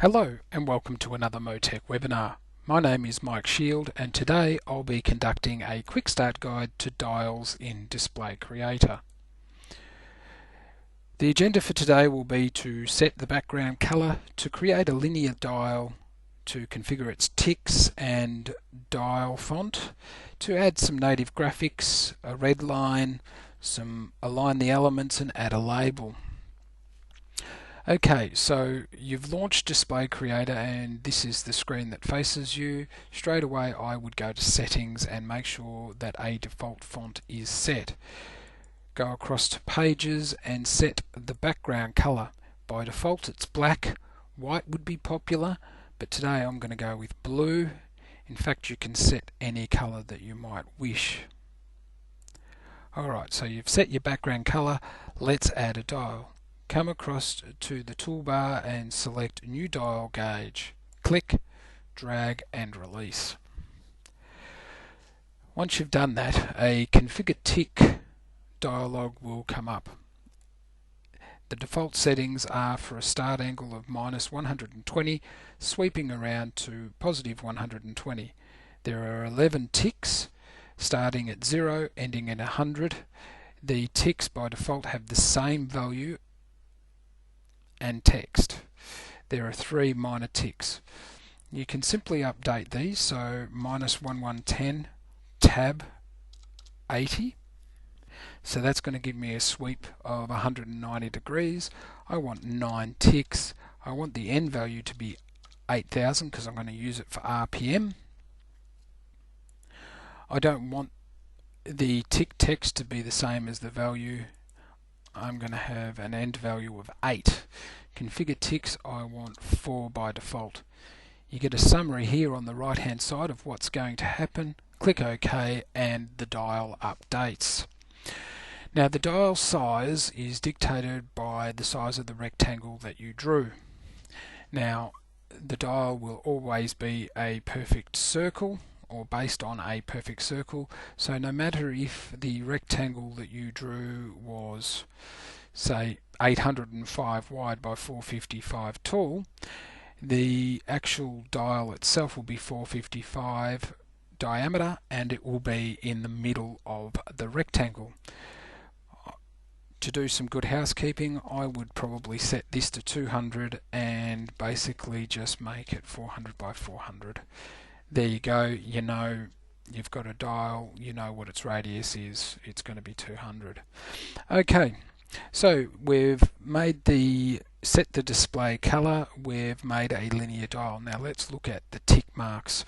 Hello and welcome to another MoTeC webinar. My name is Mike Shield and today I'll be conducting a quick start guide to dials in Display Creator. The agenda for today will be to set the background color, to create a linear dial, to configure its ticks and dial font, to add some native graphics, a red line, align the elements and add a label. Okay, so you've launched Display Creator and this is the screen that faces you. Straight away I would go to settings and make sure that a default font is set. Go across to pages and set the background color. By default it's black. White would be popular, but today I'm going to go with blue. In fact, you can set any color that you might wish. Alright, so you've set your background color. Let's add a dial. Come across to the toolbar and select New Dial Gauge. Click, drag and release. Once you've done that, a Configure Tick dialog will come up. The default settings are for a start angle of -120, sweeping around to +120. There are 11 ticks, starting at 0, ending in 100. The ticks by default have the same value and text. There are 3 minor ticks. You can simply update these, so -1110 tab 80. So that's going to give me a sweep of 190 degrees. I want 9 ticks. I want the end value to be 8000 because I'm going to use it for RPM. I don't want the tick text to be the same as the value. I'm going to have an end value of 8. Configure ticks, I want 4 by default. You get a summary here on the right hand side of what's going to happen. Click OK and the dial updates. Now the dial size is dictated by the size of the rectangle that you drew. Now the dial will always be a perfect circle or based on a perfect circle, so no matter if the rectangle that you drew was say 805 wide by 455 tall, the actual dial itself will be 455 diameter and it will be in the middle of the rectangle. To do some good housekeeping, I would probably set this to 200 and basically just make it 400 by 400. There you go, you know you've got a dial, you know what its radius is, it's going to be 200. Okay, so we've made set the display color, we've made a linear dial. Now let's look at the tick marks.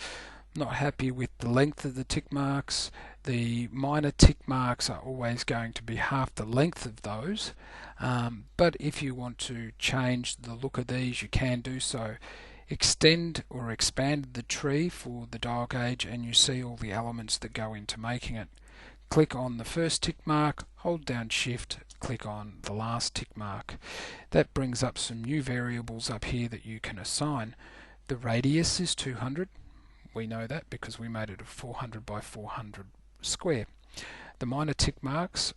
Not happy with the length of the tick marks. The minor tick marks are always going to be half the length of those, but if you want to change the look of these you can do so. Extend or expand the tree for the dial gauge and you see all the elements that go into making it. Click on the first tick mark, hold down shift, click on the last tick mark. That brings up some new variables up here that you can assign. The radius is 200. We know that because we made it a 400 by 400 square. The minor tick marks,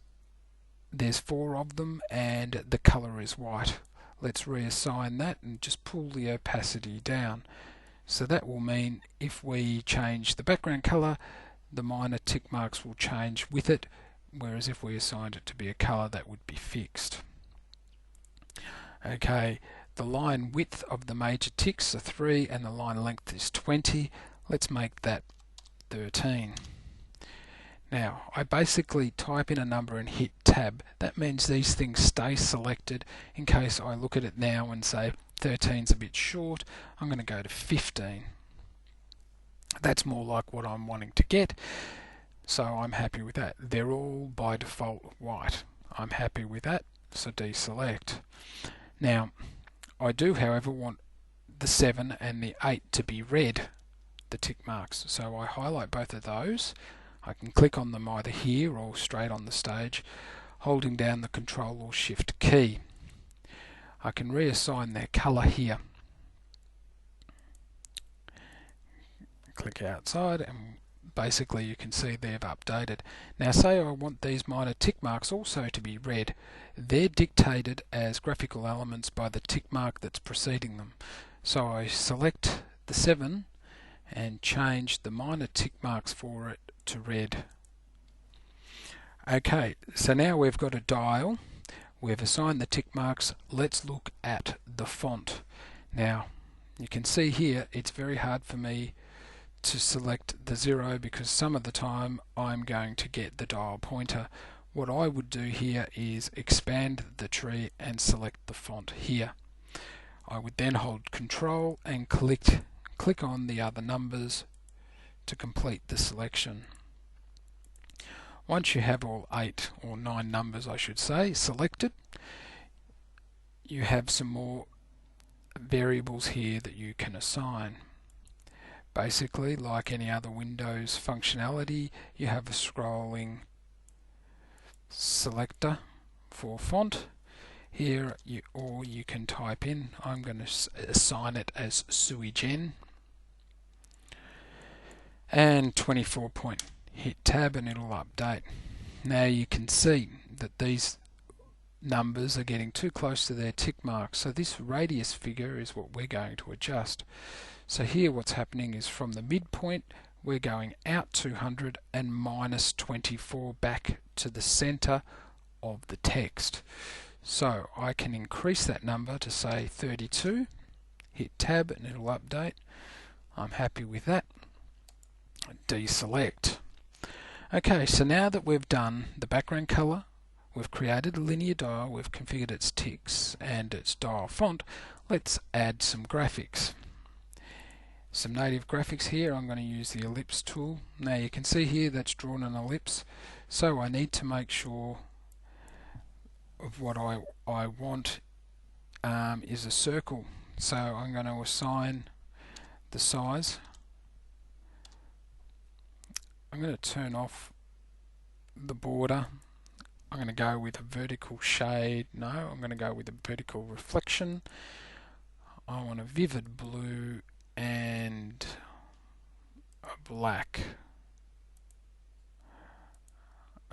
there's 4 of them and the color is white. Let's reassign that and just pull the opacity down. So that will mean if we change the background color, the minor tick marks will change with it, whereas if we assigned it to be a color, that would be fixed. Okay, the line width of the major ticks are 3 and the line length is 20. Let's make that 13. Now, I basically type in a number and hit tab. That means these things stay selected in case I look at it now and say 13's a bit short. I'm going to go to 15. That's more like what I'm wanting to get, so I'm happy with that. They're all by default white. I'm happy with that, so deselect. Now, I do, however, want the 7 and the 8 to be red, the tick marks. So I highlight both of those. I can click on them either here or straight on the stage, holding down the Control or Shift key. I can reassign their color here. Click outside and basically you can see they've updated. Now say I want these minor tick marks also to be red. They're dictated as graphical elements by the tick mark that's preceding them. So I select the 7 and change the minor tick marks for it to red. Okay, so now we've got a dial. We've assigned the tick marks. Let's look at the font. Now, you can see here it's very hard for me to select the 0 because some of the time I'm going to get the dial pointer. What I would do here is expand the tree and select the font here. I would then hold Control and click on the other numbers to complete the selection. Once you have all 8 or 9 numbers, I should say, selected, you have some more variables here that you can assign. Basically, like any other Windows functionality, you have a scrolling selector for font. Here, you can type in, I'm going to assign it as sui gen, and 24 point. Hit tab and it'll update. Now you can see that these numbers are getting too close to their tick marks, so this radius figure is what we're going to adjust. So here what's happening is from the midpoint we're going out 200 and minus 24 back to the center of the text. So I can increase that number to say 32, hit tab and it'll update. I'm happy with that. Deselect. Okay, so now that we've done the background color, we've created a linear dial, we've configured its ticks and its dial font, let's add some graphics. Some native graphics here. I'm going to use the ellipse tool. Now you can see here that's drawn an ellipse, so I need to make sure of what I want is a circle. So I'm going to assign the size. I'm going to turn off the border. I'm going to go with a vertical shade. No, I'm going to go with a vertical reflection. I want a vivid blue and a black.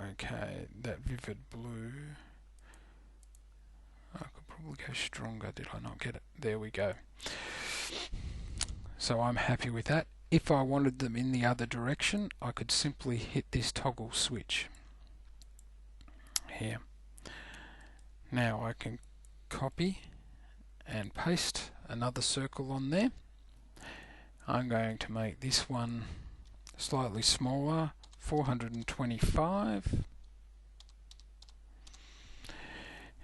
Okay, that vivid blue. I could probably go stronger. Did I not get it? There we go. So I'm happy with that. If I wanted them in the other direction, I could simply hit this toggle switch here. Now I can copy and paste another circle on there. I'm going to make this one slightly smaller, 425.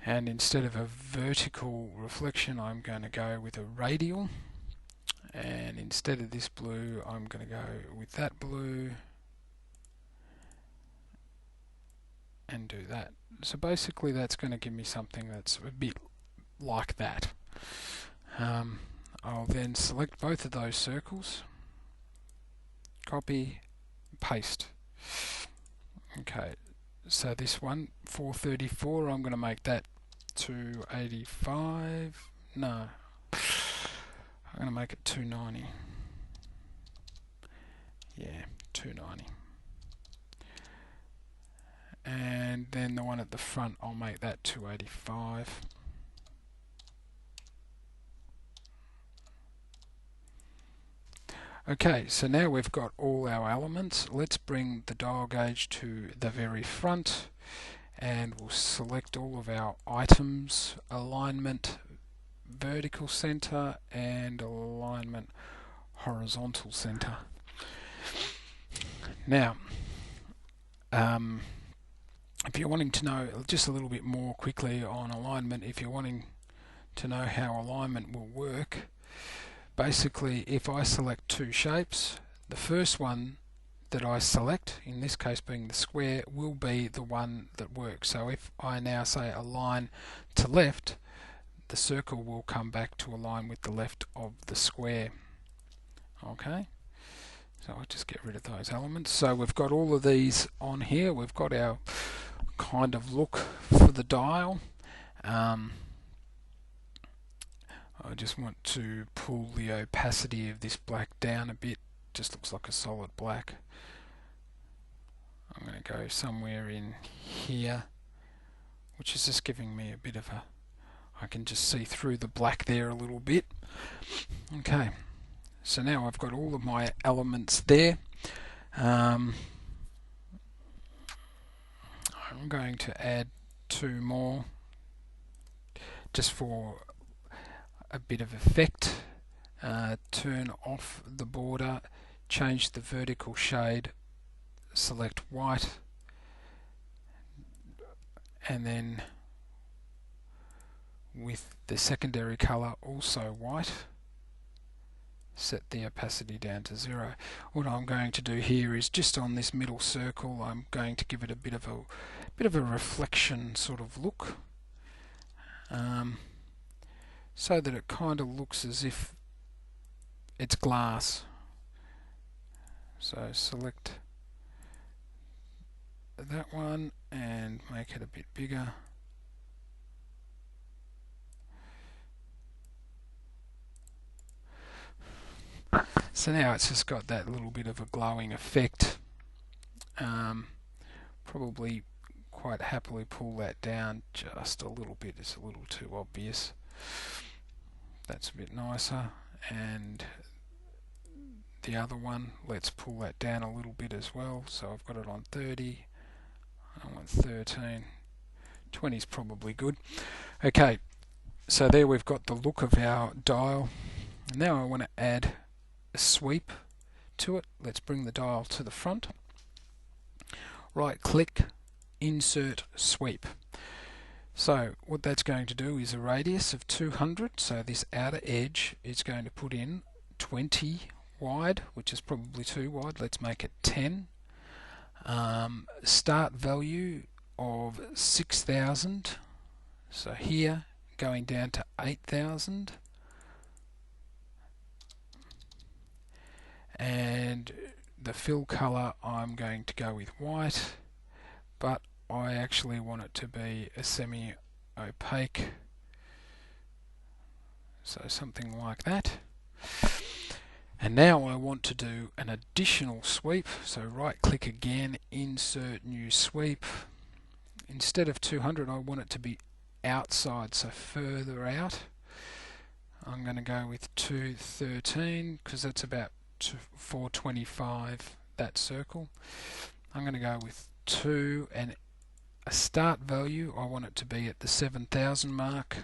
And instead of a vertical reflection, I'm going to go with a radial. And instead of this blue, I'm going to go with that blue and do that. So basically that's going to give me something that's a bit like that. I'll then select both of those circles, copy, paste. Okay, so this one, 434, I'm going to make that 285. No, I'm going to make it 290. Yeah, 290. And then the one at the front, I'll make that 285. Okay, so now we've got all our elements. Let's bring the dial gauge to the very front and we'll select all of our items, alignment vertical center and alignment horizontal center. Now, if you're wanting to know just a little bit more quickly on alignment, if you're wanting to know how alignment will work, basically if I select two shapes, the first one that I select, in this case being the square, will be the one that works. So if I now say align to left, the circle will come back to align with the left of the square. Okay, so I'll just get rid of those elements. So we've got all of these on here. We've got our kind of look for the dial. I just want to pull the opacity of this black down a bit. Just looks like a solid black. I'm going to go somewhere in here, which is just giving me a bit of a I can just see through the black there a little bit. Okay, so now I've got all of my elements there. I'm going to add 2 more just for a bit of effect. Turn off the border, change the vertical shade, select white, and then with the secondary color also white, set the opacity down to 0. What I'm going to do here is just on this middle circle, I'm going to give it a bit of a reflection sort of look, so that it kind of looks as if it's glass. So select that one and make it a bit bigger. So now it's just got that little bit of a glowing effect. Probably quite happily pull that down just a little bit. It's a little too obvious. That's a bit nicer. And the other one, let's pull that down a little bit as well. So I've got it on 30. I want 13. 20 is probably good. Okay, so there we've got the look of our dial. Now I want to add a sweep to it. Let's bring the dial to the front. Right click, insert sweep. So what that's going to do is a radius of 200, so this outer edge is going to put in 20 wide, which is probably too wide. Let's make it 10. Start value of 6,000, so here going down to 8,000, and the fill color I'm going to go with white, but I actually want it to be a semi-opaque, so something like that. And now I want to do an additional sweep, so right click again, insert new sweep. Instead of 200 I want it to be outside, so further out. I'm going to go with 213 because that's about 425, that circle. I'm going to go with 2, and a start value I want it to be at the 7,000 mark,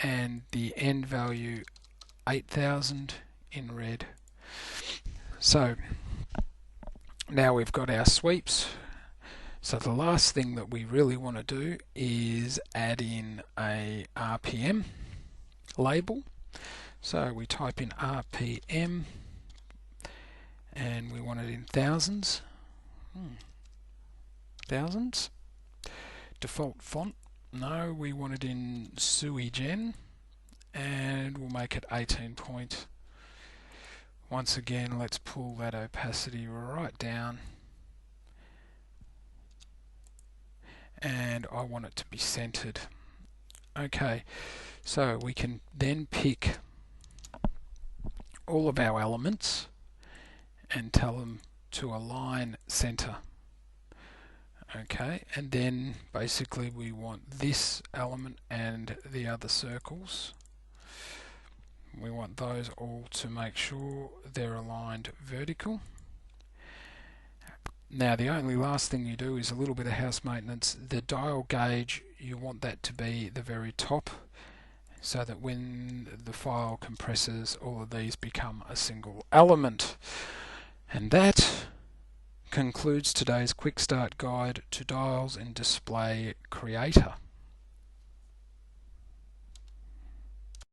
and the end value 8,000 in red. So now we've got our sweeps. So the last thing that we really want to do is add in a RPM label. So we type in RPM and we want it in thousands. Thousands. Default font, no, we want it in Sui Gen, and we'll make it 18 point. Once again, let's pull that opacity right down, and I want it to be centered. Okay, so we can then pick all of our elements and tell them to align center. Okay, and then basically we want this element and the other circles. We want those all to make sure they're aligned vertical. Now the only last thing you do is a little bit of house maintenance. The dial gauge, you want that to be the very top, so that when the file compresses, all of these become a single element. And that concludes today's quick start guide to dials in Display Creator.